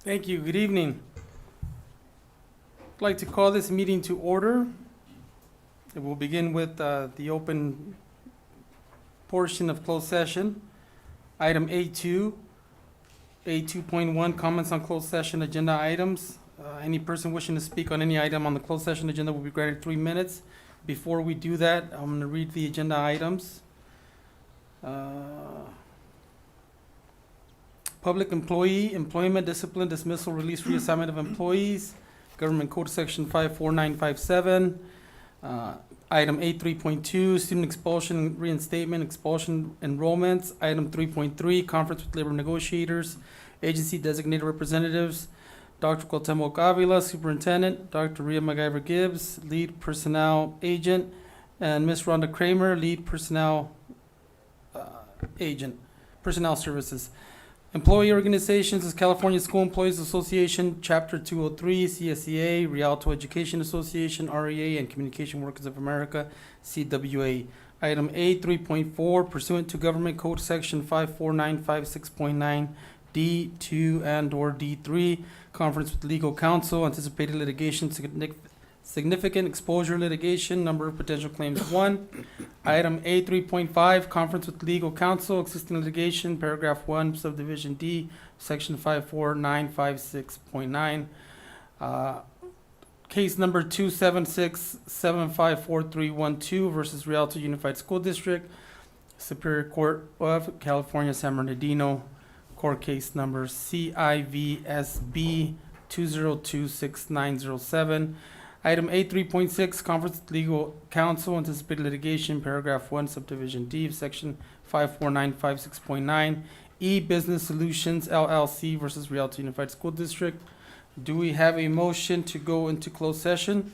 Thank you. Good evening. I'd like to call this meeting to order. And we'll begin with the open portion of closed session. Item A2, A2.1, comments on closed session agenda items. Any person wishing to speak on any item on the closed session agenda will be granted 3 minutes. Before we do that, I'm going to read the agenda items. Public employee, employment, discipline, dismissal, release, reassignment of employees, Government Code Section 54957. Item A3.2, student expulsion, reinstatement, expulsion enrollments. Item 3.3, conference with labor negotiators, agency designated representatives, Dr. Cuauhtemoc Avila, superintendent, Dr. Ria MacGyver Gibbs, lead personnel agent, and Ms. Rhonda Kramer, lead personnel agent, personnel services. Employee organizations is California School Employees Association, Chapter 203, CSEA, Rialto Education Association, REA, and Communication Workers of America, CWA. Item A 3.4, pursuant to Government Code Section 54956.9, D2 and/or D3, conference with legal counsel, anticipated litigation, significant exposure litigation, number of potential claims 1. Item A 3.5, conference with legal counsel, existing litigation, paragraph 1, subdivision D, section 54956.9. Case number 276754312 versus Rialto Unified School District, Superior Court of California, San Bernardino, court case number CIVSB 2026907. Item A 3.6, conference with legal counsel, anticipated litigation, paragraph 1, subdivision D, section 54956.9. E Business Solutions LLC versus Rialto Unified School District. Do we have a motion to go into closed session?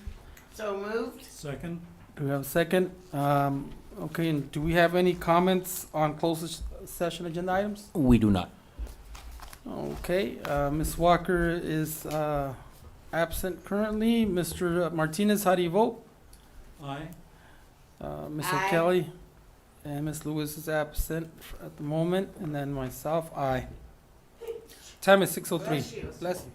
So moved. Second? Do we have a second? Okay, and do we have any comments on closed session agenda items? We do not. Okay, Ms. Walker is absent currently. Mr. Martinez, how do you vote? Aye. Ms. Aye. O'Kelly and Ms. Lewis is absent at the moment, and then myself, aye. Time is 6:03. Bless you. Bless you.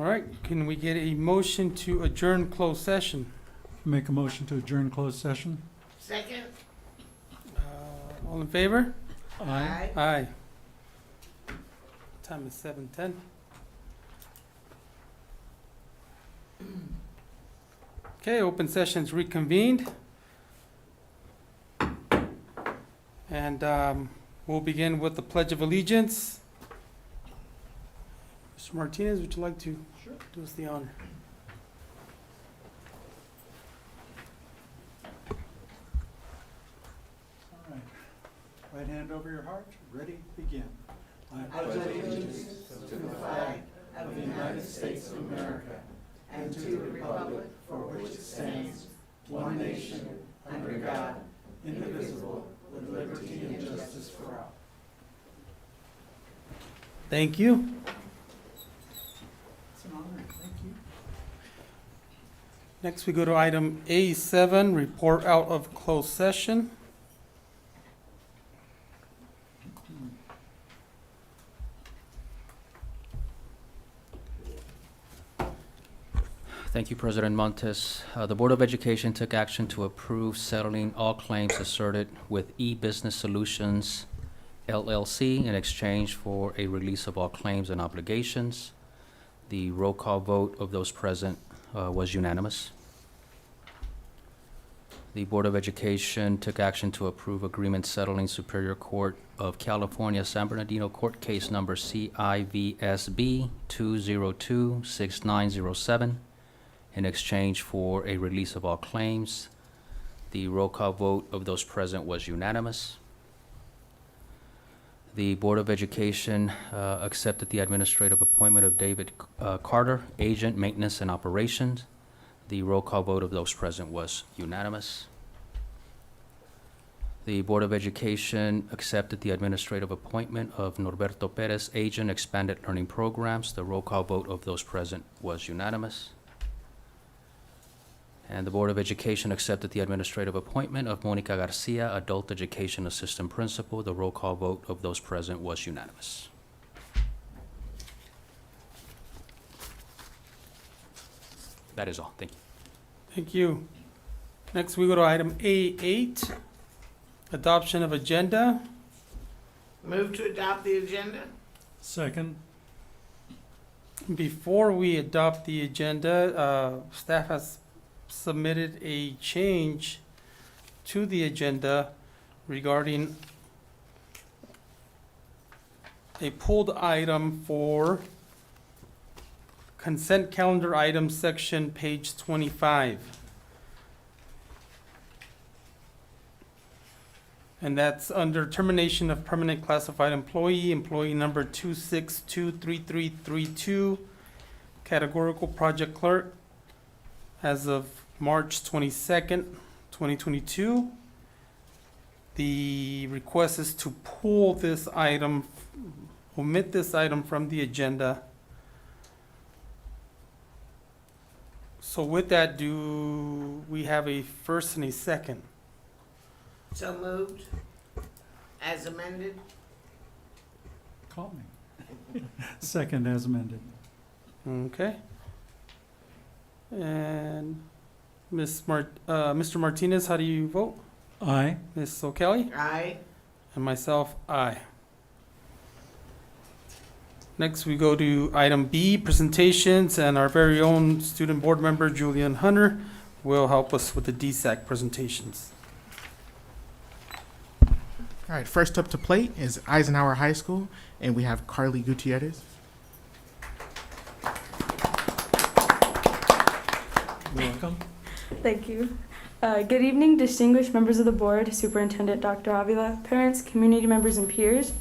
All right, can we get a motion to adjourn closed session? Make a motion to adjourn closed session. Second. All in favor? Aye. Aye. Time is 7:10. Okay, open session's reconvened. And we'll begin with the Pledge of Allegiance. Mr. Martinez, would you like to do us the honor? All right. Right hand over your heart. Ready? Begin. I pledge allegiance to the flag of the United States of America and to the republic for which it stands, one nation, under God, indivisible, with liberty and justice for all. Thank you. It's an honor. Thank you. Next, we go to item A7, report out of closed session. Thank you, President Montes. The Board of Education took action to approve settling all claims asserted with E-Business Solutions LLC in exchange for a release of all claims and obligations. The roll call vote of those present was unanimous. The Board of Education took action to approve agreement settling Superior Court of California San Bernardino Court Case Number CIVSB 2026907 in exchange for a release of all claims. The roll call vote of those present was unanimous. The Board of Education accepted the administrative appointment of David Carter, Agent, Maintenance and Operations. The roll call vote of those present was unanimous. The Board of Education accepted the administrative appointment of Norberto Perez, Agent, Expanded Learning Programs. The roll call vote of those present was unanimous. And the Board of Education accepted the administrative appointment of Monica Garcia, Adult Education Assistant Principal. The roll call vote of those present was unanimous. That is all. Thank you. Thank you. Next, we go to item A8, adoption of agenda. Move to adopt the agenda. Second. Before we adopt the agenda, staff has submitted a change to the agenda regarding a pulled item for consent calendar item section, page 25. And that's under termination of permanent classified employee, employee number 2623332, categorical project clerk, as of March 22nd, 2022. The request is to pull this item, omit this item from the agenda. So with that, do we have a first and a second? So moved. As amended. Call me. Second as amended. Okay. And Mr. Martinez, how do you vote? Aye. Ms. O'Kelly? Aye. And myself, aye. Next, we go to item B, presentations, and our very own student board member, Julian Hunter, will help us with the DSAC presentations. All right, first up to plate is Eisenhower High School, and we have Carly Gutierrez. Welcome. Thank you. Good evening, distinguished members of the board, Superintendent Dr. Avila, parents, community members, and peers.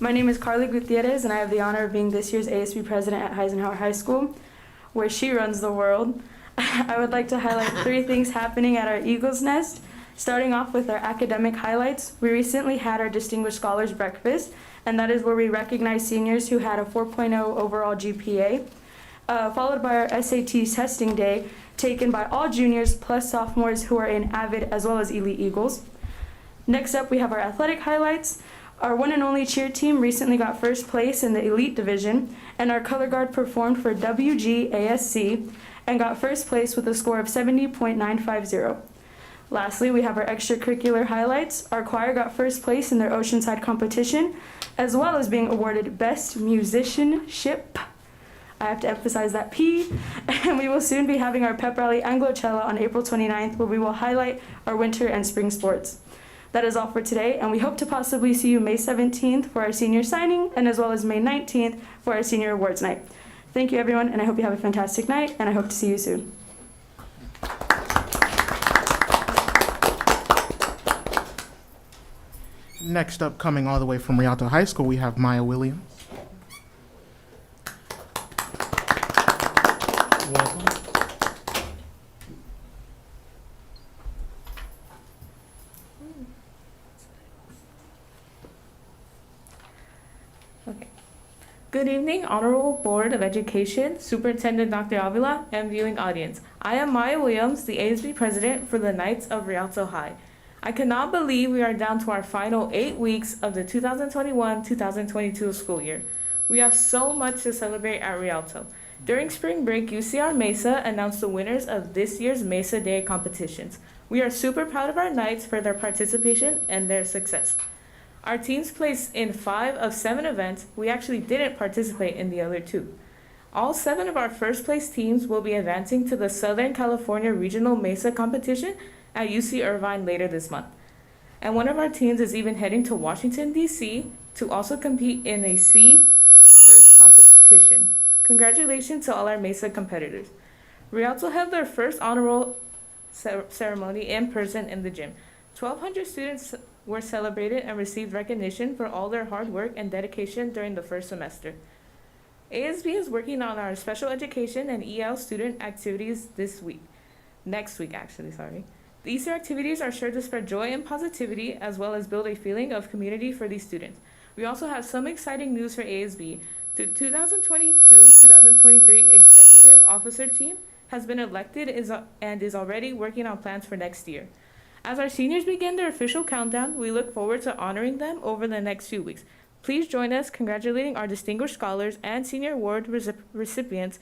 My name is Carly Gutierrez, and I have the honor of being this year's ASB president at Eisenhower High School, where she runs the world. I would like to highlight 3 things happening at our Eagle's Nest. Starting off with our academic highlights, we recently had our Distinguished Scholars Breakfast, and that is where we recognize seniors who had a 4.0 overall GPA, followed by our SAT testing day, taken by all juniors plus sophomores who are in AVID as well as Elite Eagles. Next up, we have our athletic highlights, Our one and only cheer team recently got first place in the elite division, and our color guard performed for WGASC and got first place with a score of 70.950. Lastly, we have our extracurricular highlights. Our choir got first place in their Oceanside competition, as well as being awarded Best Musicianship. I have to emphasize that P. And we will soon be having our pep rally Anglo-Cella on April 29th, where we will highlight our winter and spring sports. That is all for today, and we hope to possibly see you May 17th for our senior signing, and as well as May 19th for our senior awards night. Thank you, everyone, and I hope you have a fantastic night, and I hope to see you soon. Next up, coming all the way from Rialto High School, we have Maya Williams. Welcome. Good evening, Honorable Board of Education, Superintendent Dr. Avila, and viewing audience. I am Maya Williams, the ASB President for the Knights of Rialto High. I cannot believe we are down to our final 8 weeks of the 2021-2022 school year. We have so much to celebrate at Rialto. During spring break, UCR Mesa announced the winners of this year's Mesa Day competitions. We are super proud of our Knights for their participation and their success. Our teams placed in 5 of 7 events. We actually didn't participate in the other 2. All 7 of our first place teams will be advancing to the Southern California Regional Mesa competition at UC Irvine later this month. And one of our teams is even heading to Washington, D.C. to also compete in a C first competition. Congratulations to all our Mesa competitors. Rialto held their first honor roll ceremony in person in the gym. 1,200 students were celebrated and received recognition for all their hard work and dedication during the first semester. ASB is working on our special education and EL student activities next week. The Easter activities are sure to spread joy and positivity, as well as build a feeling of community for these students. We also have some exciting news for ASB. The 2022-2023 Executive Officer Team has been elected and is already working on plans for next year. As our seniors begin their official countdown, we look forward to honoring them over the next few weeks. Please join us congratulating our distinguished scholars and senior award recipients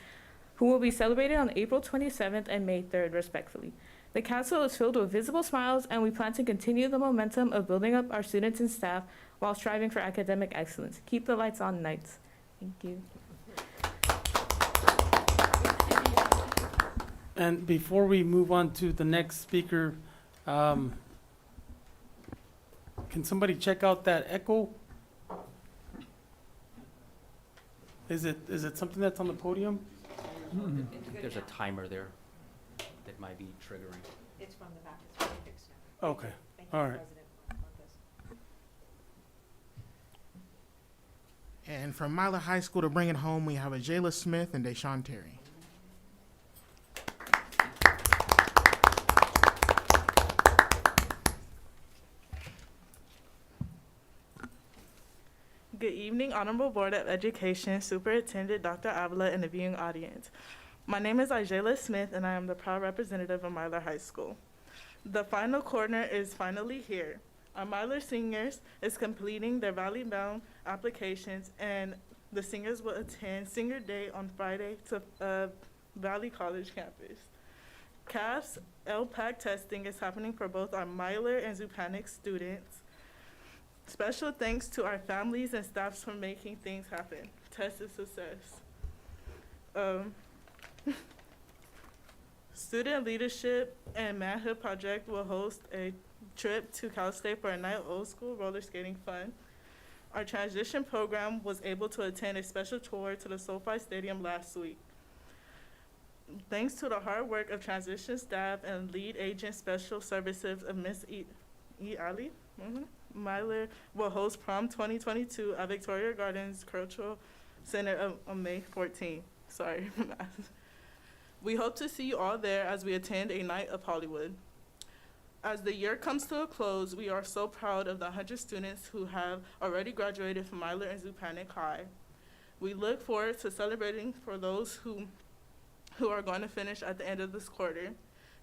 who will be celebrated on April 27th and May 3rd, respectively. The council is filled with visible smiles, and we plan to continue the momentum of building up our students and staff while striving for academic excellence. Keep the lights on, Knights. Thank you. And before we move on to the next speaker, can somebody check out that echo? Is it something that's on the podium? I think there's a timer there that might be triggering. It's from the back, it's already fixed now. Okay, Thank you, all right. President, on this. And from Myler High School to bring it home, we have a Jayla Smith and Deshaun Terry. Good evening, Honorable Board of Education, Superintendent Dr. Avila, and the viewing audience. My name is Ajayla Smith, and I am the proud representative of Myler High School. The final corner is finally here. Our Myler seniors is completing their Valley Bound applications, and the seniors will attend Senior Day on Friday to Valley College campus. CAF's LPAC testing is happening for both our Myler and Zupanik students. Special thanks to our families and staffs for making things happen. Test is success. Student Leadership and Manhood Project will host a trip to Cal State for a night old school roller skating fun. Our transition program was able to attend a special tour to the SoFi Stadium last week. Thanks to the hard work of transition staff and lead agent special services of Ms. E. Ali, Myler will host Prom 2022 at Victoria Gardens Cultural Center on May 14th. Sorry. We hope to see you all there as we attend a night of Hollywood. As the year comes to a close, we are so proud of the 100 students who have already graduated from Myler and Zupanik High. We look forward to celebrating for those who are going to finish at the end of this quarter.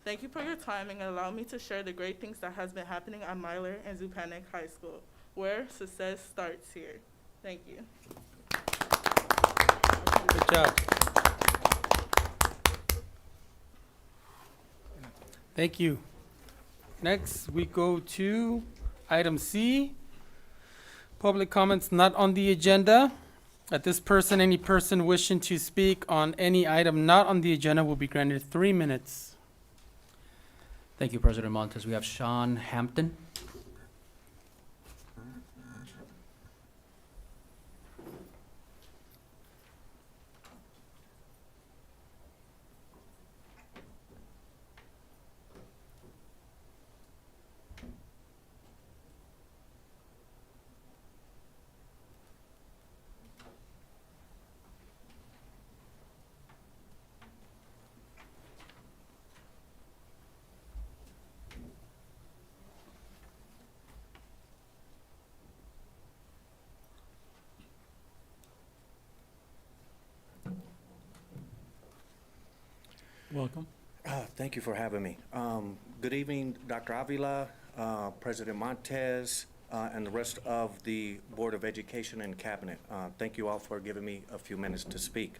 Thank you for your time and allow me to share the great things that has been happening at Myler and Zupanik High School. where success starts here. Thank you. Good job. Thank you. Next, we go to item C, public comments not on the agenda. At this person, any person wishing to speak on any item not on the agenda will be granted 3 minutes. Thank you, President Montes. We have Sean Hampton. Welcome. Thank you for having me. Good evening, Dr. Avila, President Montes, and the rest of the Board of Education and Cabinet. Thank you all for giving me a few minutes to speak.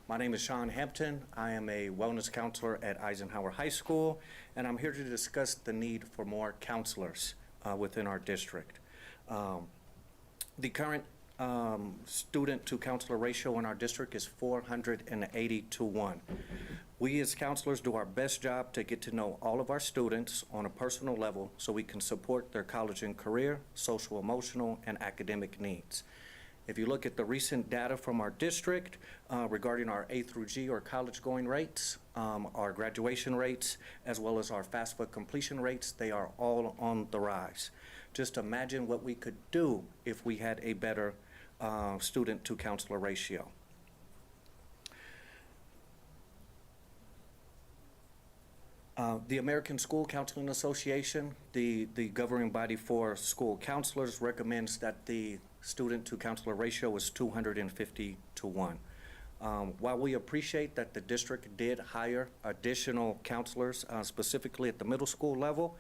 My name is Sean Hampton. I am a wellness counselor at Eisenhower High School, and I'm here to discuss the need for more counselors within our district. The current student to counselor ratio in our district is 480 to 1. We as counselors do our best job to get to know all of our students on a personal level so we can support their college and career, social, emotional, and academic needs. If you look at the recent data from our district regarding our A through G or college going rates, our graduation rates, as well as our FAFSA completion rates, they are all on the rise. Just imagine what we could do if we had a better student to counselor ratio. The American School Counseling Association, the governing body for school counselors, recommends that the student to counselor ratio is 250 to 1. While we appreciate that the district did hire additional counselors, specifically at the middle school level,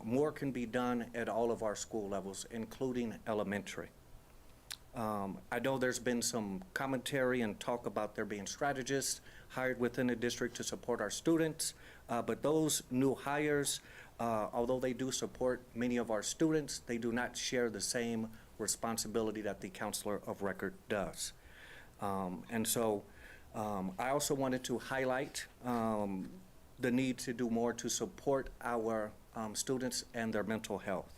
more can be done at all of our school levels, including elementary. I know there's been some commentary and talk about there being strategists hired within the district to support our students, but those new hires, although they do support many of our students, they do not share the same responsibility that the counselor of record does. And so I also wanted to highlight the need to do more to support our students and their mental health.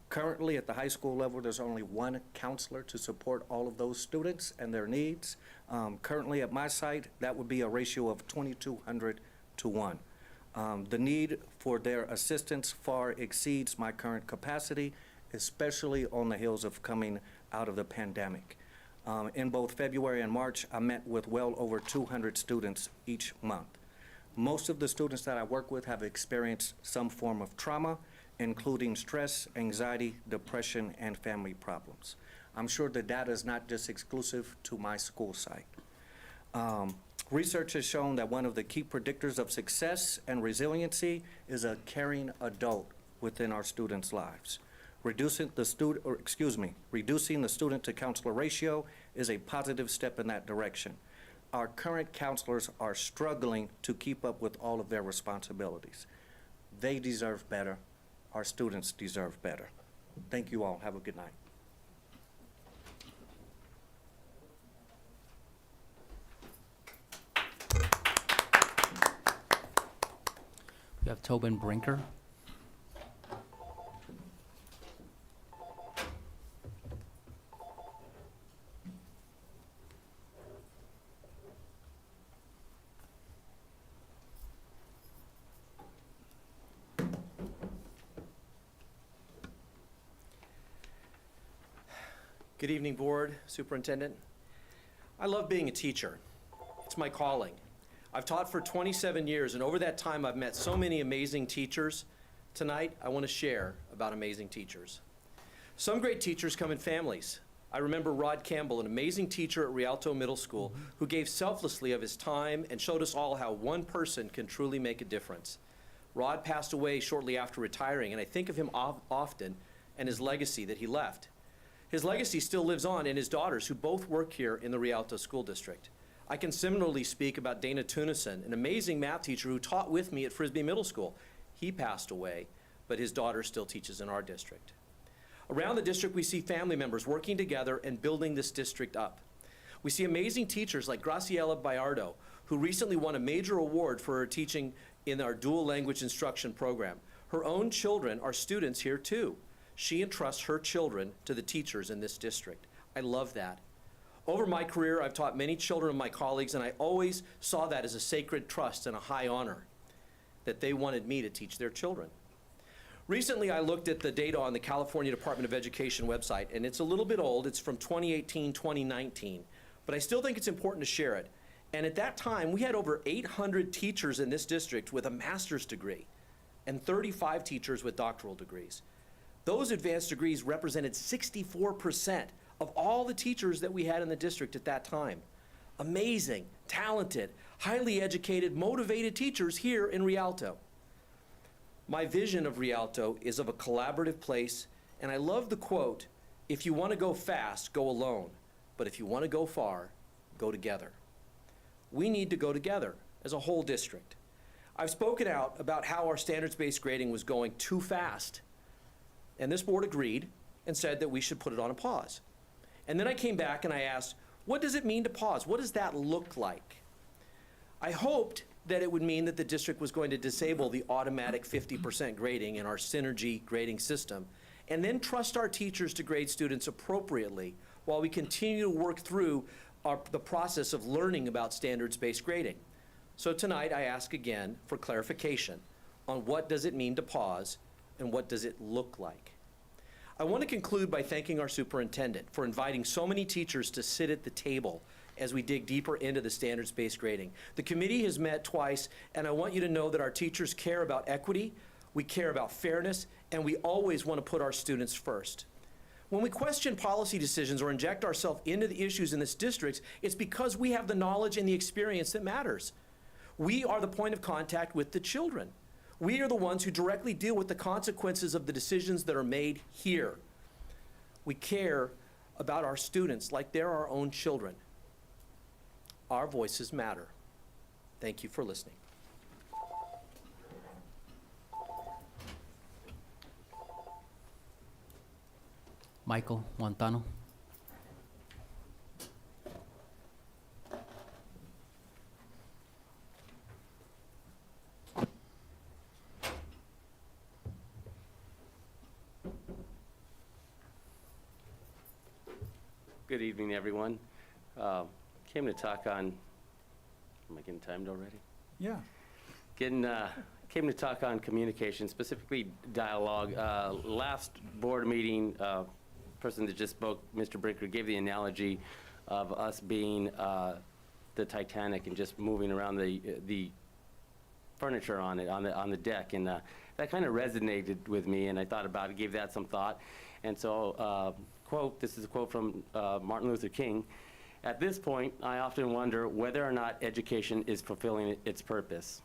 Currently at the high school level, there's only one counselor to support all of those students and their needs. Currently at my site, that would be a ratio of 2,200 to 1. The need for their assistance far exceeds my current capacity, especially on the heels of coming out of the pandemic. In both February and March, I met with well over 200 students each month. Most of the students that I work with have experienced some form of trauma, including stress, anxiety, depression, and family problems. I'm sure the data is not just exclusive to my school site. Research has shown that one of the key predictors of success and resiliency is a caring adult within our students' lives. Reducing the student to counselor ratio is a positive step in that direction. Our current counselors are struggling to keep up with all of their responsibilities. They deserve better. Our students deserve better. Thank you all. Have a good night. We have Tobin Brinker. Good evening, Board, Superintendent. I love being a teacher. It's my calling. I've taught for 27 years, and over that time, I've met so many amazing teachers. Tonight, I want to share about amazing teachers. Some great teachers come in families. I remember Rod Campbell, an amazing teacher at Rialto Middle School, who gave selflessly of his time and showed us all how one person can truly make a difference. Rod passed away shortly after retiring, and I think of him often and his legacy that he left. His legacy still lives on in his daughters, who both work here in the Rialto School District. I can similarly speak about Dana Tunison, an amazing math teacher who taught with me at Frisbee Middle School. He passed away, but his daughter still teaches in our district. Around the district, we see family members working together and building this district up. We see amazing teachers like Graciela Bayardo, who recently won a major award for her teaching in our dual language instruction program. Her own children are students here too. She entrusts her children to the teachers in this district. I love that. Over my career, I've taught many children of my colleagues, and I always saw that as a sacred trust and a high honor, that they wanted me to teach their children. Recently, I looked at the data on the California Department of Education website, and it's a little bit old. It's from 2018, 2019, but I still think it's important to share it. And at that time, we had over 800 teachers in this district with a master's degree and 35 teachers with doctoral degrees. Those advanced degrees represented 64% of all the teachers that we had in the district at that time. Amazing, talented, highly educated, motivated teachers here in Rialto. My vision of Rialto is of a collaborative place, and I love the quote, "If you want to go fast, go alone, but if you want to go far, go together." We need to go together as a whole district. I've spoken out about how our standards-based grading was going too fast, and this board agreed and said that we should put it on a pause. And then I came back and I asked, what does it mean to pause? What does that look like? I hoped that it would mean that the district was going to disable the automatic 50% grading in our synergy grading system, and then trust our teachers to grade students appropriately while we continue to work through the process of learning about standards-based grading. So tonight I ask again for clarification on what does it mean to pause and what does it look like. I want to conclude by thanking our superintendent for inviting so many teachers to sit at the table as we dig deeper into the standards-based grading. The committee has met twice, and I want you to know that our teachers care about equity, we care about fairness, and we always want to put our students first. When we question policy decisions or inject ourselves into the issues in this district, it's because we have the knowledge and the experience that matters. We are the point of contact with the children. We are the ones who directly deal with the consequences of the decisions that are made here. We care about our students like they're our own children. Our voices matter. Thank you for listening. Michael Montano. Good evening, everyone. Came to talk on, am I getting timed already? Yeah. Came to talk on communication, specifically dialogue. Last board meeting, person that just spoke, Mr. Brinker, gave the analogy of us being the Titanic and just moving around the furniture on it, on the deck, and that kind of resonated with me, and I thought about it, gave that some thought, and so this is a quote from Martin Luther King. At this point, I often wonder whether or not education is fulfilling its purpose.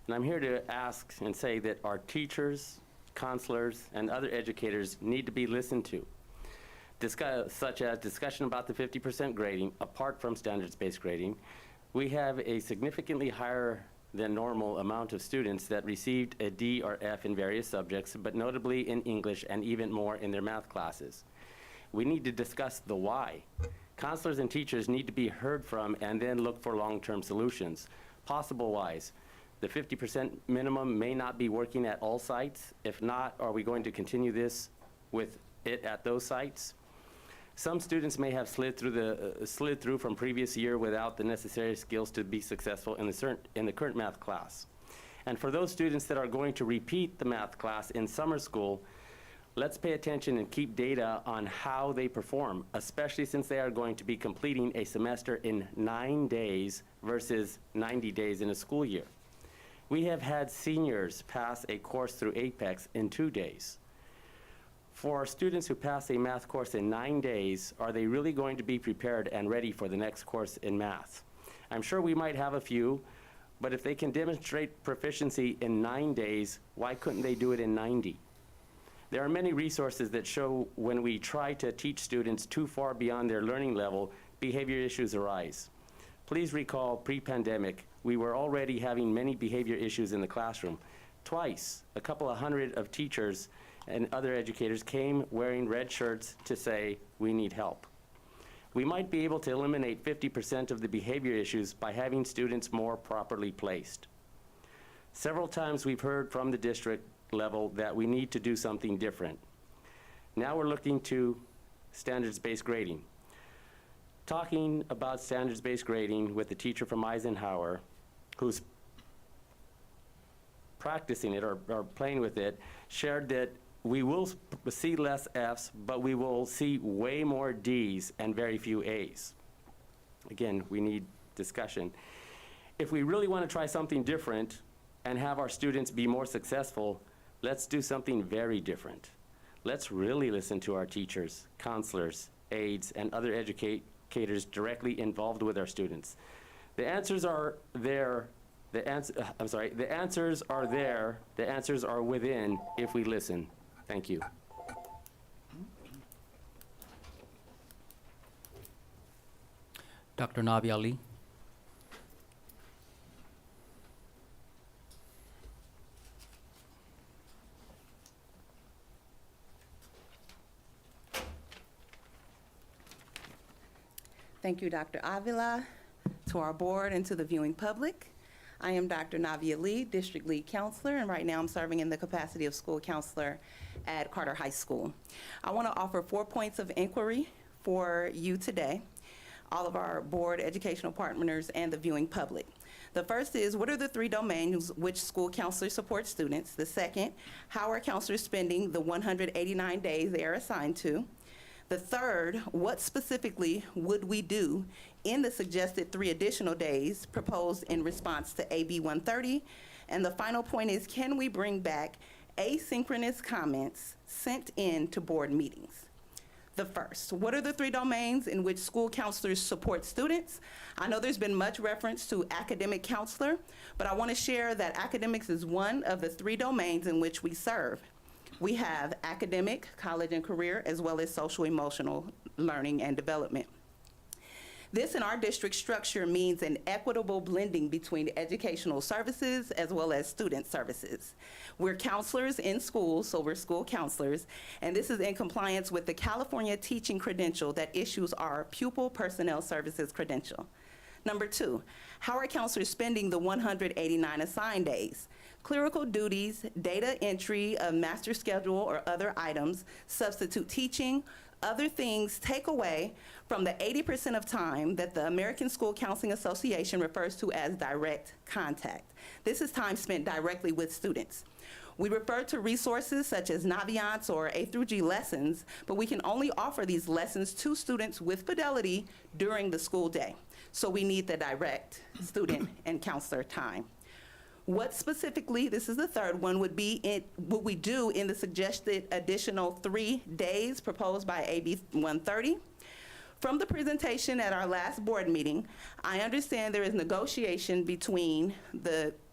And I'm here to ask and say that our teachers, counselors, and other educators need to be listened to, such as discussion about the 50% grading, apart from standards-based grading. We have a significantly higher than normal amount of students that received a D or F in various subjects, but notably in English and even more in their math classes. We need to discuss the why. Counselors and teachers need to be heard from and then look for long-term solutions. Possible whys. The 50% minimum may not be working at all sites. If not, are we going to continue this with it at those sites? Some students may have slid through from previous year without the necessary skills to be successful in the current math class. And for those students that are going to repeat the math class in summer school, let's pay attention and keep data on how they perform, especially since they are going to be completing a semester in 9 days versus 90 days in a school year. We have had seniors pass a course through Apex in 2 days. For our students who pass a math course in 9 days, are they really going to be prepared and ready for the next course in math? I'm sure we might have a few, but if they can demonstrate proficiency in 9 days, why couldn't they do it in 90? There are many resources that show when we try to teach students too far beyond their learning level, behavior issues arise. Please recall pre-pandemic, we were already having many behavior issues in the classroom. Twice, a couple of hundred of teachers and other educators came wearing red shirts to say, we need help. We might be able to eliminate 50% of the behavior issues by having students more properly placed. Several times we've heard from the district level that we need to do something different. Now we're looking to standards-based grading. Talking about standards-based grading with the teacher from Eisenhower who's practicing it or playing with it, shared that we will see less Fs, but we will see way more Ds and very few As. Again, we need discussion. If we really want to try something different and have our students be more successful, let's do something very different. Let's really listen to our teachers, counselors, aides, and other educators directly involved with our students. The answers are there. The answers are there. The answers are within if we listen. Thank you. Dr. Navi Ali. Thank you, Dr. Avila, to our board and to the viewing public. I am Dr. Navi Ali, District Lead Counselor, and right now I'm serving in the capacity of school counselor at Carter High School. I want to offer 4 points of inquiry for you today, all of our board, educational partners, and the viewing public. The first is, what are the 3 domains which school counselors support students? The second, how are counselors spending the 189 days they are assigned to? The third, what specifically would we do in the suggested 3 additional days proposed in response to AB 130? And the final point is, can we bring back asynchronous comments sent in to board meetings? The first, what are the 3 domains in which school counselors support students? I know there's been much reference to academic counselor, but I want to share that academics is one of the 3 domains in which we serve. We have academic, college and career, as well as social emotional learning and development. This in our district structure means an equitable blending between educational services as well as student services. We're counselors in schools, so we're school counselors, and this is in compliance with the California teaching credential that issues our pupil personnel services credential. Number 2, how are counselors spending the 189 assigned days? Clerical duties, data entry, a master schedule, or other items, substitute teaching, other things take away from the 80% of time that the American School Counseling Association refers to as direct contact. This is time spent directly with students. We refer to resources such as Naviance or A through G lessons, but we can only offer these lessons to students with fidelity during the school day. So we need the direct student and counselor time. What specifically, this is the third one, would we do in the suggested additional 3 days proposed by AB 130? From the presentation at our last board meeting, I understand there is negotiation between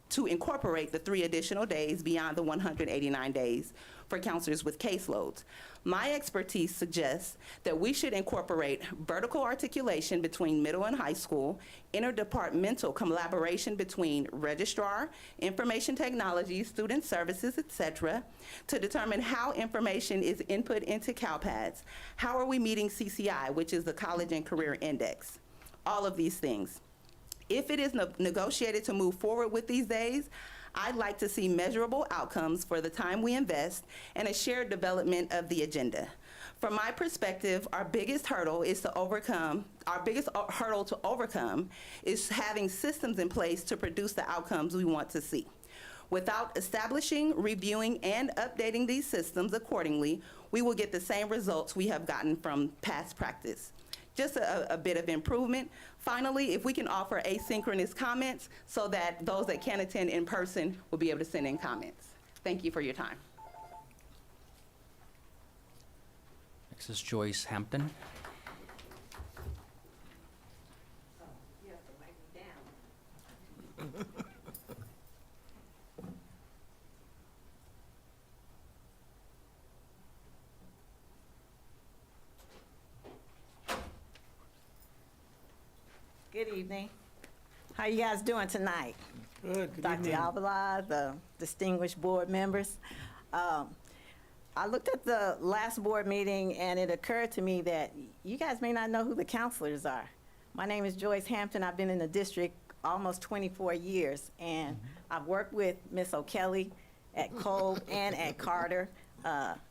to incorporate the 3 additional days beyond the 189 days for counselors with caseloads. My expertise suggests that we should incorporate vertical articulation between middle and high school, interdepartmental collaboration between registrar, information technology, student services, etc., to determine how information is input into CalPads. How are we meeting CCI, which is the College and Career Index? All of these things. If it is negotiated to move forward with these days, I'd like to see measurable outcomes for the time we invest and a shared development of the agenda. From my perspective, our biggest hurdle to overcome is having systems in place to produce the outcomes we want to see. Without establishing, reviewing, and updating these systems accordingly, we will get the same results we have gotten from past practice. Just a bit of improvement. Finally, if we can offer asynchronous comments so that those that can't attend in person will be able to send in comments. Thank you for your time. Next is Joyce Hampton. You have to write me down. Good evening. How you guys doing tonight? Good Dr. Avila, the distinguished board members. I looked at the last board meeting and it occurred to me that you guys may not know who the counselors are. My name is Joyce Hampton. I've been in the district almost 24 years, and I've worked with Miss O'Kelly at Cole and at Carter.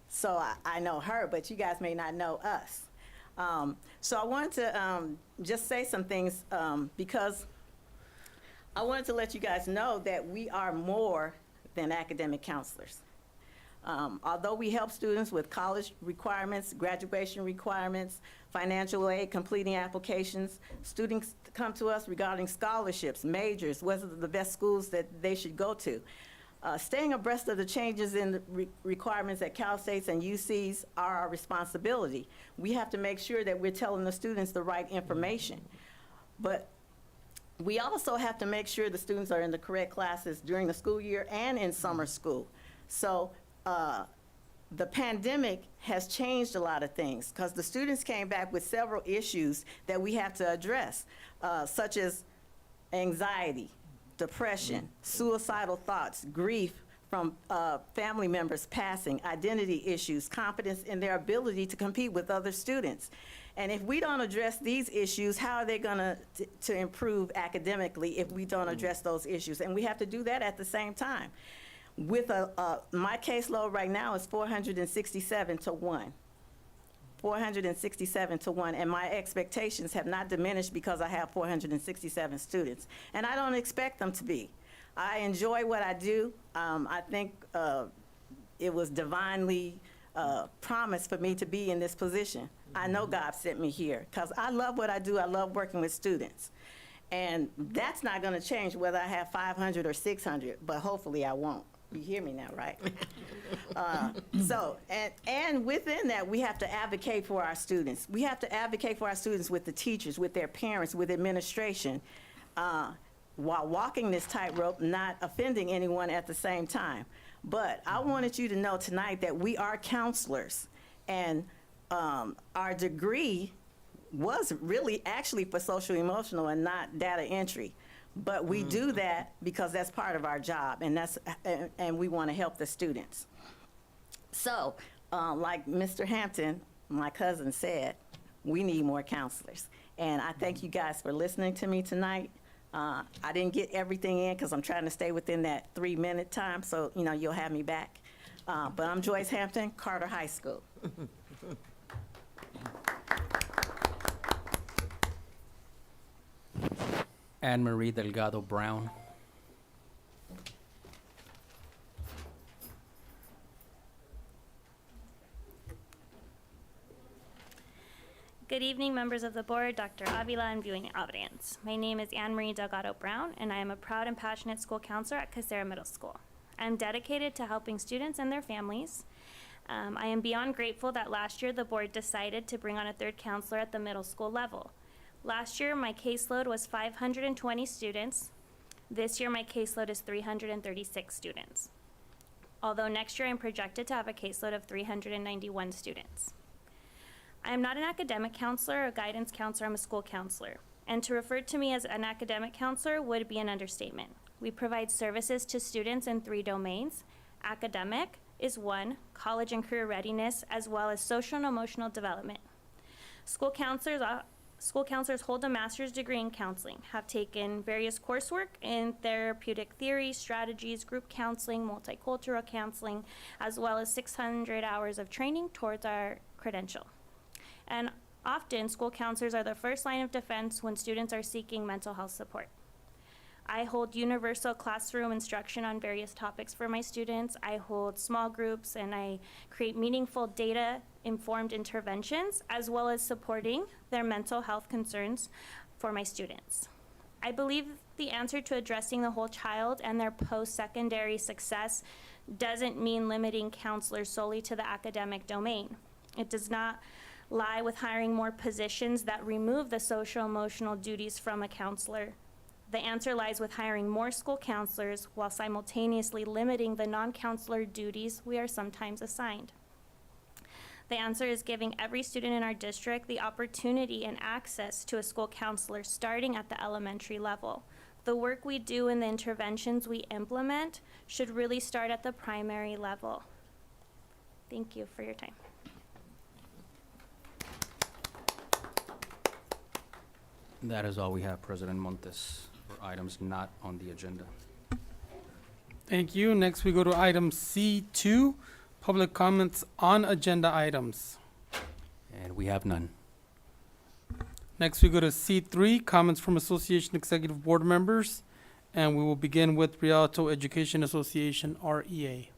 So I know her, but you guys may not know us. So I wanted to just say some things because I wanted to let you guys know that we are more than academic counselors. Although we help students with college requirements, graduation requirements, financial aid, completing applications, students come to us regarding scholarships, majors, whether the best schools that they should go to. Staying abreast of the changes in the requirements at Cal States and UCs are our responsibility. We have to make sure that we're telling the students the right information. But we also have to make sure the students are in the correct classes during the school year and in summer school. So the pandemic has changed a lot of things because the students came back with several issues that we have to address, such as anxiety, depression, suicidal thoughts, grief from family members passing, identity issues, confidence in their ability to compete with other students. And if we don't address these issues, how are they going to improve academically if we don't address those issues? And we have to do that at the same time. With my caseload right now is 467 to 1. 467 to 1, and my expectations have not diminished because I have 467 students, and I don't expect them to be. I enjoy what I do. I think it was divinely promised for me to be in this position. I know God sent me here because I love what I do. I love working with students, and that's not going to change whether I have 500 or 600, but hopefully I won't. You hear me now, right? And within that, we have to advocate for our students. We have to advocate for our students with the teachers, with their parents, with administration, while walking this tightrope, not offending anyone at the same time. But I wanted you to know tonight that we are counselors, and our degree was really actually for social emotional and not data entry. But we do that because that's part of our job, and we want to help the students. So, like Mr. Hampton, my cousin, said, we need more counselors. And I thank you guys for listening to me tonight. I didn't get everything in because I'm trying to stay within that 3-minute time, so you'll have me back. But I'm Joyce Hampton, Carter High School. Anne Marie Delgado Brown. Good evening, members of the board, Dr. Avila, and viewing audience. My name is Anne Marie Delgado Brown, and I am a proud and passionate school counselor at Casera Middle School. I am dedicated to helping students and their families. I am beyond grateful that last year the board decided to bring on a third counselor at the middle school level. Last year, my caseload was 520 students. This year, my caseload is 336 students. Although next year, I'm projected to have a caseload of 391 students. I am not an academic counselor or a guidance counselor, I'm a school counselor. And to refer to me as an academic counselor would be an understatement. We provide services to students in 3 domains. Academic is 1, college and career readiness, as well as social and emotional development. School counselors hold a master's degree in counseling, have taken various coursework in therapeutic theory, strategies, group counseling, multicultural counseling, as well as 600 hours of training towards our credential. And often, school counselors are the first line of defense when students are seeking mental health support. I hold universal classroom instruction on various topics for my students. I hold small groups, and I create meaningful data-informed interventions, as well as supporting their mental health concerns for my students. I believe the answer to addressing the whole child and their post-secondary success doesn't mean limiting counselors solely to the academic domain. It does not lie with hiring more positions that remove the social-emotional duties from a counselor. The answer lies with hiring more school counselors while simultaneously limiting the non-counselor duties we are sometimes assigned. The answer is giving every student in our district the opportunity and access to a school counselor starting at the elementary level. The work we do and the interventions we implement should really start at the primary level. Thank you for your time. That is all we have, President Montes, for items not on the agenda. Thank you. Next, we go to item C2, public comments on agenda items. And we have none. Next, we go to C3, comments from Association Executive Board members. And we will begin with Rialto Education Association, REA.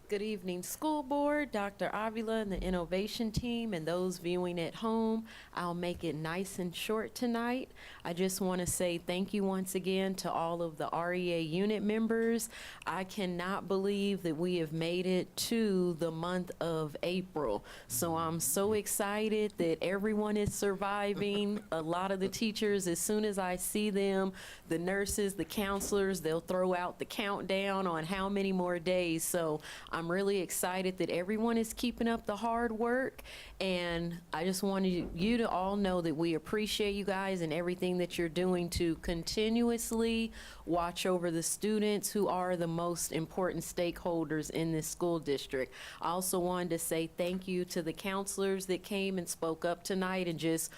Good evening, School Board, Dr. Avila and the Innovation Team, and those viewing at home. I'll make it nice and short tonight. I just want to say thank you once again to all of the REA unit members. I cannot believe that we have made it to the month of April. So I'm so excited that everyone is surviving. A lot of the teachers, as soon as I see them, the nurses, the counselors, they'll throw out the countdown on how many more days. So I'm really excited that everyone is keeping up the hard work, and I just wanted you to all know that we appreciate you guys and everything that you're doing to continuously watch over the students who are the most important stakeholders in this school district. I also wanted to say thank you to the counselors that came and spoke up tonight and just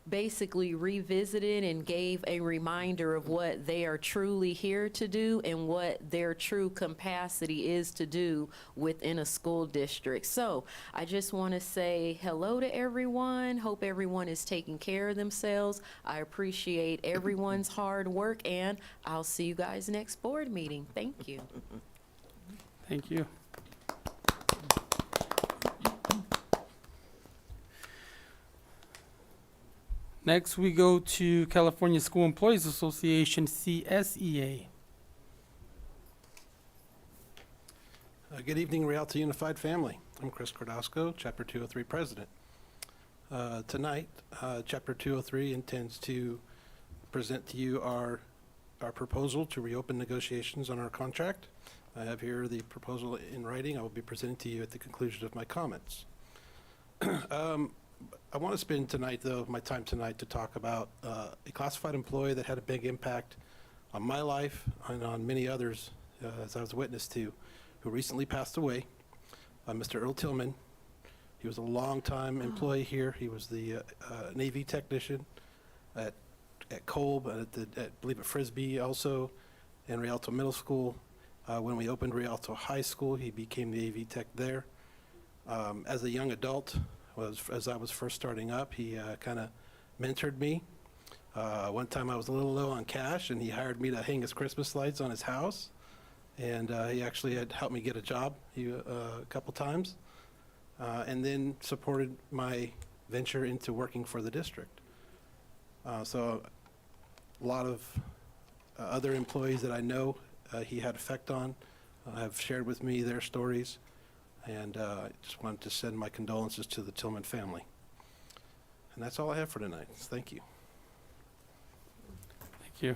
basically revisited and gave a reminder of what they are truly here to do and what their true capacity is to do within a school district. So I just want to say hello to everyone. Hope everyone is taking care of themselves. I appreciate everyone's hard work, and I'll see you guys next board meeting. Thank you. Thank you. Next, we go to California School Employees Association, CSEA. Good evening, Rialto Unified Family. I'm Chris Cordosco, Chapter 203 President. Tonight, Chapter 203 intends to present to you our proposal to reopen negotiations on our contract. I have here the proposal in writing. I will be presenting to you at the conclusion of my comments. I want to spend tonight, though, my time tonight to talk about a classified employee that had a big impact on my life and on many others, as I was a witness to, who recently passed away, Mr. Earl Tillman. He was a longtime employee here. He was the Navy technician at Kolb, I believe at Frisbee also, and Rialto Middle School. When we opened Rialto High School, he became the AV tech there. As a young adult, as I was first starting up, he kind of mentored me. One time I was a little low on cash, and he hired me to hang his Christmas lights on his house. And he actually had helped me get a job a couple times, and then supported my venture into working for the district. So a lot of other employees that I know he had effect on have shared with me their stories. And I just wanted to send my condolences to the Tillman family. And that's all I have for tonight. Thank you. Thank you.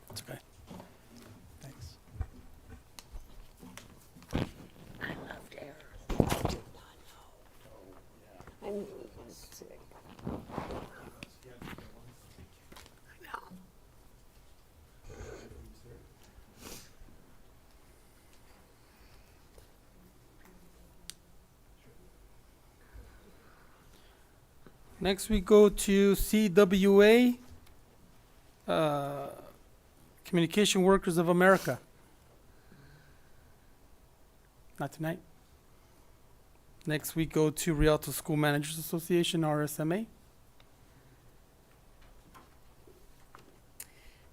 It's okay. Thanks. I loved Eric. I did not know. I knew he was sick. Next, we go to CWA, Communication Workers of America. Not tonight. Next, we go to Rialto School Managers Association, RSMA.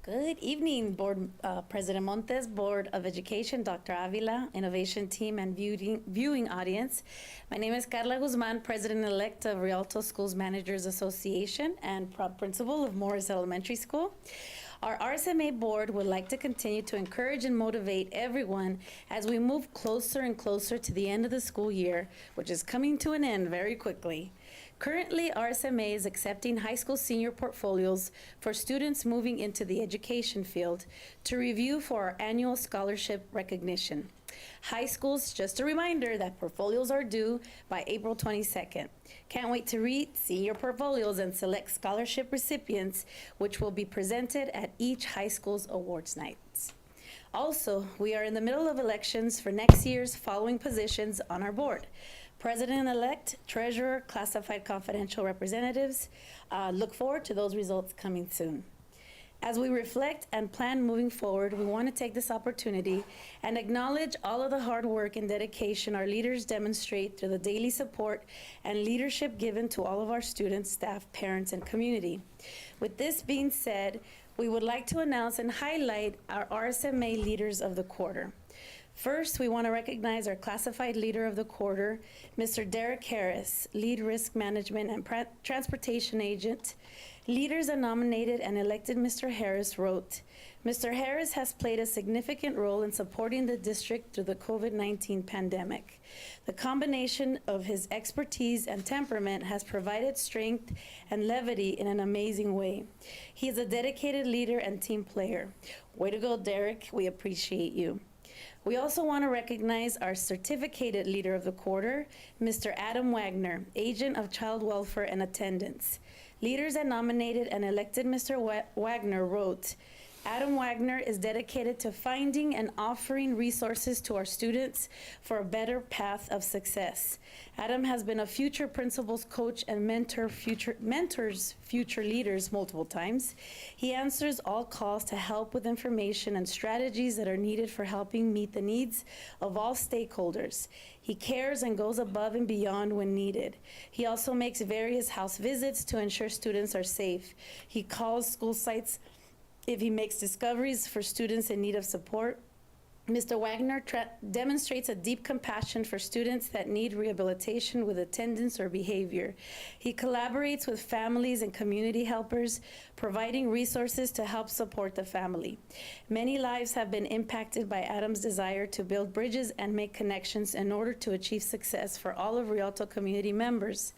Good evening, Board President Montes, Board of Education, Dr. Avila, Innovation Team, and viewing audience. My name is Carla Guzman, President-elect of Rialto Schools Managers Association and proud principal of Morris Elementary School. Our RSMA board would like to continue to encourage and motivate everyone as we move closer and closer to the end of the school year, which is coming to an end very quickly, Currently, RSMA is accepting high school senior portfolios for students moving into the education field to review for our annual scholarship recognition. High schools, just a reminder that portfolios are due by April 22nd. Can't wait to read senior portfolios and select scholarship recipients, which will be presented at each high school's awards nights. Also, we are in the middle of elections for next year's following positions on our board. President-elect, treasurer, classified confidential representatives. Look forward to those results coming soon. As we reflect and plan moving forward, we want to take this opportunity and acknowledge all of the hard work and dedication our leaders demonstrate through the daily support and leadership given to all of our students, staff, parents, and community. With this being said, we would like to announce and highlight our RSMA Leaders of the Quarter. First, we want to recognize our classified leader of the quarter, Mr. Derek Harris, Lead Risk Management and Transportation Agent. Leaders are nominated and elected Mr. Harris wrote, Mr. Harris has played a significant role in supporting the district through the COVID-19 pandemic. The combination of his expertise and temperament has provided strength and levity in an amazing way. He is a dedicated leader and team player. Way to go, Derek. We appreciate you. We also want to recognize our certificated leader of the quarter, Mr. Adam Wagner, Agent of Child Welfare and Attendance. Leaders that nominated and elected Mr. Wagner wrote, Adam Wagner is dedicated to finding and offering resources to our students for a better path of success. Adam has been a future principals coach and mentors future leaders multiple times. He answers all calls to help with information and strategies that are needed for helping meet the needs of all stakeholders. He cares and goes above and beyond when needed. He also makes various house visits to ensure students are safe. He calls school sites if he makes discoveries for students in need of support. Mr. Wagner demonstrates a deep compassion for students that need rehabilitation with attendance or behavior. He collaborates with families and community helpers, providing resources to help support the family. Many lives have been impacted by Adam's desire to build bridges and make connections in order to achieve success for all of Rialto community members.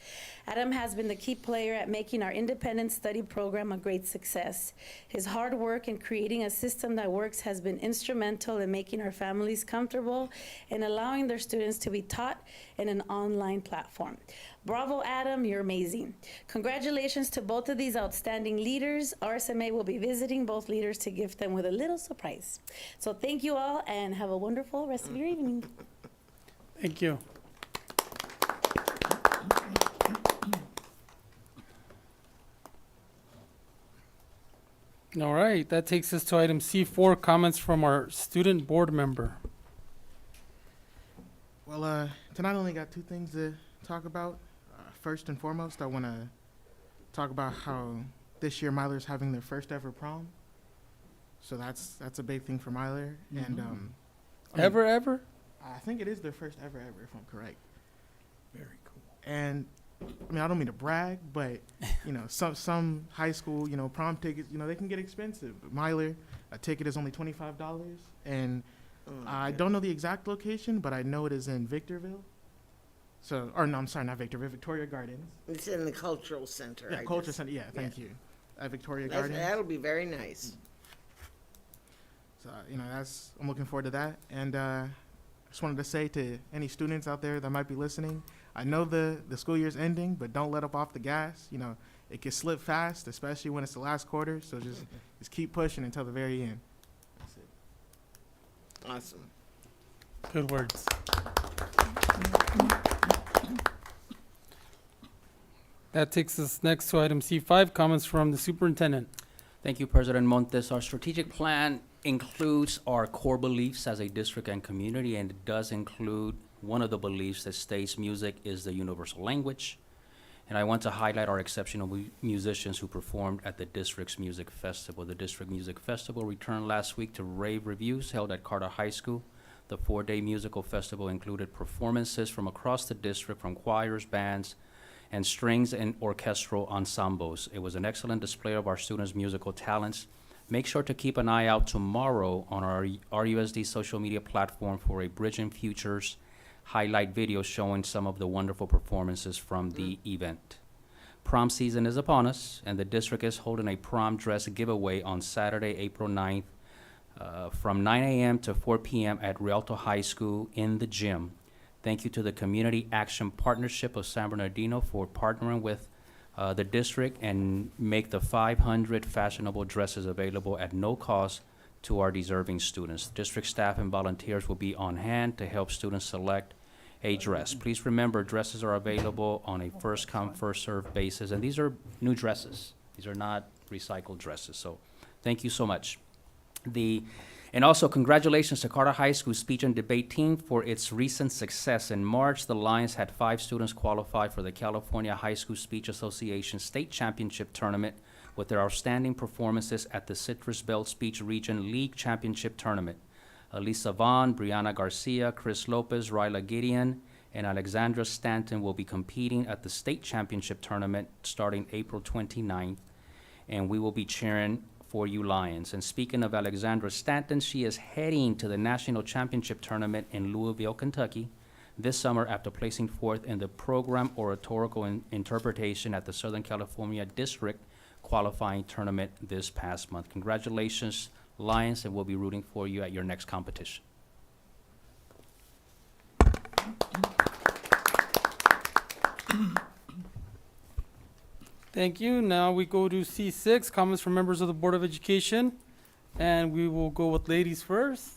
Adam has been the key player at making our independent study program a great success. His hard work in creating a system that works has been instrumental in making our families comfortable and allowing their students to be taught in an online platform. Bravo, Adam, you're amazing. Congratulations to both of these outstanding leaders. RSMA will be visiting both leaders to gift them with a little surprise. So thank you all and have a wonderful rest of your evening. Thank you. All right, that takes us to item C4, comments from our student board member. Well, tonight I only got two things to talk about. First and foremost, I want to talk about how this year Myler's having their first ever prom. So that's a big thing for Myler. And Ever? I think it is their first ever, if I'm correct. Very cool. And I mean, I don't mean to brag, but you know, some high school, you know, prom tickets, you know, they can get expensive. But Myler, a ticket is only $25, and I don't know the exact location, but I know it is in Victorville. So, or no, I'm sorry, not Victorville, Victoria Gardens. It's in the cultural center. Yeah, cultural center. Yeah, thank you. At Victoria Gardens. That'll be very nice. So, you know, I'm looking forward to that. And just wanted to say to any students out there that might be listening, I know the school year's ending, but don't let up off the gas. You know, it can slip fast, especially when it's the last quarter. So just keep pushing until the very end. That's it. Awesome. Good words. That takes us next to item C5, comments from the superintendent. Thank you, President Montes. Our strategic plan includes our core beliefs as a district and community, and it does include one of the beliefs that states music is the universal language. And I want to highlight our exceptional musicians who performed at the district's music festival. The district music festival returned last week to rave reviews held at Carter High School. The 4-day musical festival included performances from across the district from choirs, bands, and strings and orchestral ensembles. It was an excellent display of our students' musical talents. Make sure to keep an eye out tomorrow on our RUSD social media platform for a Bridging Futures highlight video showing some of the wonderful performances from the event. Prom season is upon us, and the district is holding a prom dress giveaway on Saturday, April 9th, from 9 a.m. to 4 p.m. at Rialto High School in the gym. Thank you to the Community Action Partnership of San Bernardino for partnering with the district and make the 500 fashionable dresses available at no cost to our deserving students. District staff and volunteers will be on hand to help students select a dress. Please remember, dresses are available on a first-come, first-served basis, and these are new dresses. These are not recycled dresses, so thank you so much. And also, congratulations to Carter High School speech and debate team for its recent success. In March, the Lions had 5 students qualify for the California High School Speech Association State Championship Tournament with their outstanding performances at the Citrus Belt Speech Region League Championship Tournament. Elisa Vaughn, Brianna Garcia, Chris Lopez, Ryla Gideon, and Alexandra Stanton will be competing at the State Championship Tournament starting April 29th, and we will be cheering for you Lions. And speaking of Alexandra Stanton, she is heading to the National Championship Tournament in Louisville, Kentucky this summer after placing fourth in the program oratorical interpretation at the Southern California District qualifying tournament this past month. Congratulations, Lions, and we'll be rooting for you at your next competition. Thank you. Now we go to C6, comments from members of the Board of Education. And we will go with ladies first.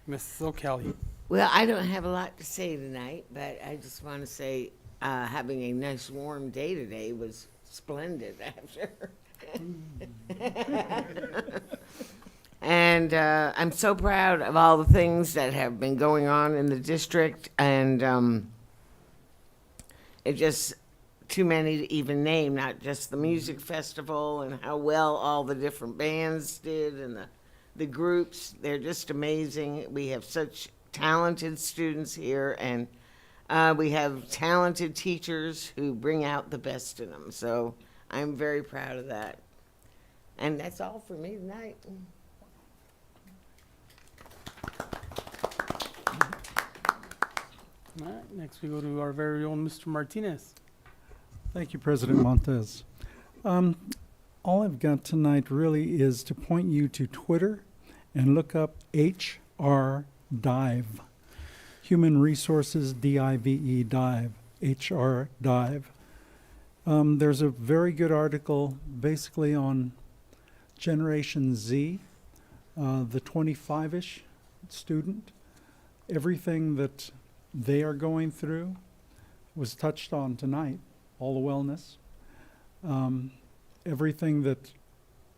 Mrs. O'Kelly. Well, I don't have a lot to say tonight, but I just want to say having a nice warm day today was splendid after. And I'm so proud of all the things that have been going on in the district, and it just too many to even name, not just the music festival and how well all the different bands did and the groups. They're just amazing. We have such talented students here, and we have talented teachers who bring out the best in them. So I'm very proud of that. And that's all for me tonight. All right, next we go to our very own Mr. Martinez. Thank you, President Montez. All I've got tonight really is to point you to Twitter and look up HR Dive. Human Resources, DIVE, Dive, HR Dive. There's a very good article basically on Generation Z, the 25-ish student. Everything that they are going through was touched on tonight, all the wellness. Everything that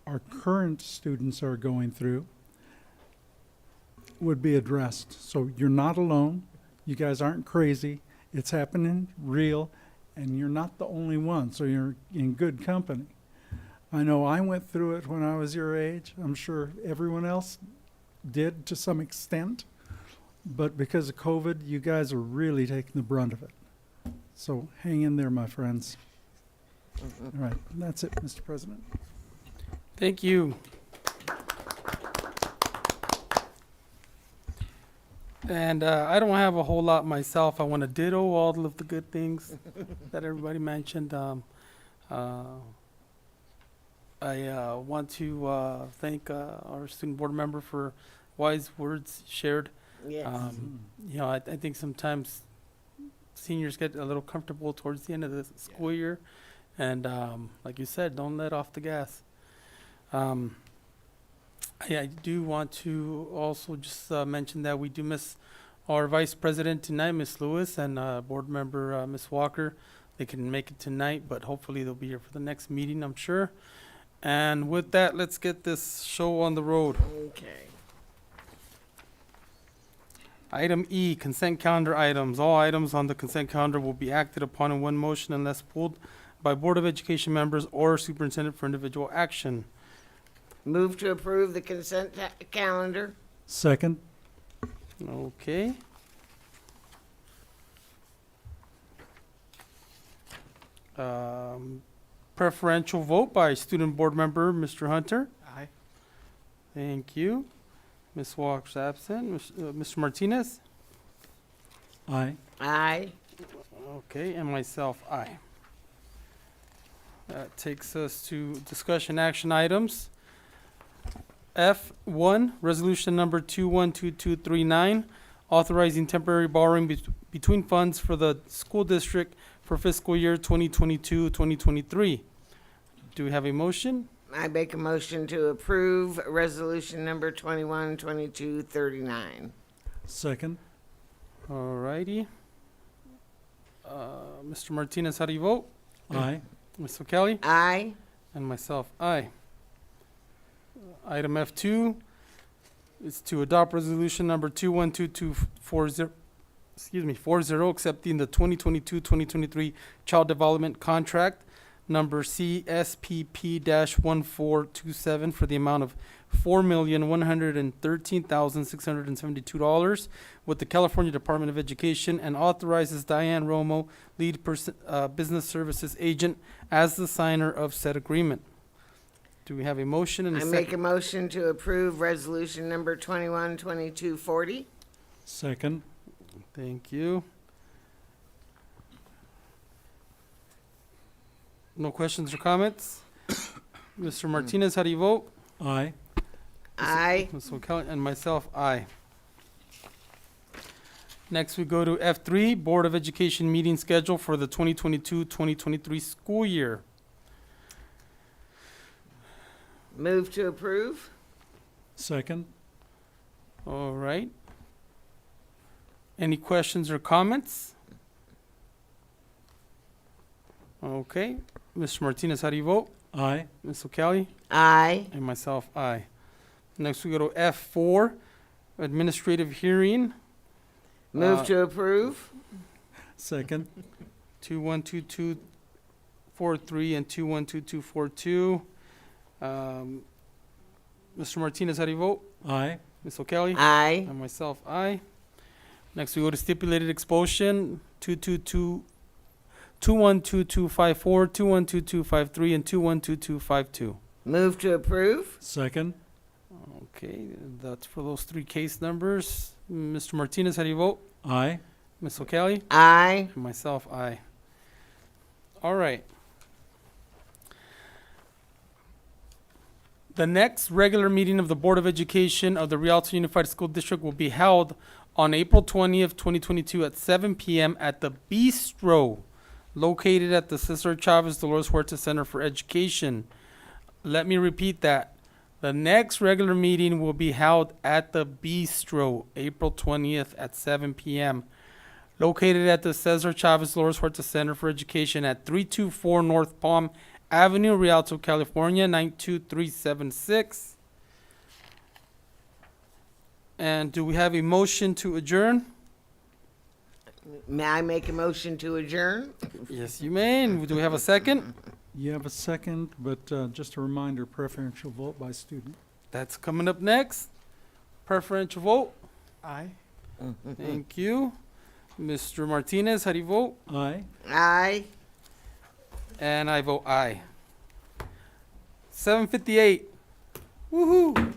our current students are going through would be addressed. So you're not alone. You guys aren't crazy. It's happening real, and you're not the only one, so you're in good company. I know I went through it when I was your age. I'm sure everyone else did to some extent. But because of COVID, you guys are really taking the brunt of it. So hang in there, my friends. All right, that's it, Mr. President. Thank you. And I don't have a whole lot myself. I want to ditto all of the good things that everybody mentioned. I want to thank our student board member for wise words shared. Yes. You know, I think sometimes seniors get a little comfortable towards the end of the school year. And like you said, don't let off the gas. I do want to also just mention that we do miss our vice president tonight, Miss Lewis, and board member Miss Walker. They couldn't make it tonight, but hopefully they'll be here for the next meeting, I'm sure. And with that, let's get this show on the road. Okay. Item E, consent calendar items. All items on the consent calendar will be acted upon in one motion unless pulled by Board of Education members or superintendent for individual action. Move to approve the consent calendar. Second. Okay. Preferential vote by student board member, Mr. Hunter. Aye. Thank you. Ms. Walker's absent. Mr. Martinez? Aye. Aye. Okay, and myself, aye. That takes us to discussion action items. F1, resolution number 212239, authorizing temporary borrowing between funds for the school district for fiscal year 2022-2023. Do we have a motion? I make a motion to approve resolution number 212239. Second. All righty. Mr. Martinez, how do you vote? Aye. Ms. O'Kelly? Aye. And myself, aye. Item F2 is to adopt resolution number 212240, 40, accepting the 2022-2023 Child Development Contract number CSPP-1427 for the amount of $4,113,672 with the California Department of Education, and authorizes Diane Romo, lead business services agent, as the signer of said agreement. Do we have a motion and a I second? make a motion to approve resolution number 212240. Second. Thank you. No questions or comments? Mr. Martinez, how do you vote? Aye. Aye. Ms. O'Kelly, and myself, aye. Next, we go to F3, Board of Education meeting schedule for the 2022-2023 school year. Move to approve. Second. All right. Any questions or comments? Okay. Mr. Martinez, how do you vote? Aye. Ms. O'Kelly? Aye. And myself, aye. Next, we go to F4, Administrative Hearing. Move to approve. Second. 212243 and 212242. Mr. Martinez, how do you vote? Aye. Ms. O'Kelly? Aye. And myself, aye. Next, we go to stipulated expulsion, 212254, 212253, and 212252. Move to approve. Second. Okay, that's for those three case numbers. Mr. Martinez, how do you vote? Aye. Ms. O'Kelly? Aye. And myself, aye. All right. The next regular meeting of the Board of Education of the Rialto Unified School District will be held on April 20th, 2022 at 7 p.m. at the Bistro, located at the Cesar Chavez Dolores Huerta Center for Education. Let me repeat that. The next regular meeting will be held at the Bistro, April 20th at 7 p.m., located at the Cesar Chavez Dolores Huerta Center for Education at 324 North Palm Avenue, Rialto, California, 92376. And do we have a motion to adjourn? May I make a motion to adjourn? Yes, you may. And do we have a second? You have a second, but just a reminder, preferential vote by student. That's coming up next. Preferential vote. Aye. Thank you. Mr. Martinez, how do you vote? Aye. Aye. And I vote aye. 7:58. Woohoo!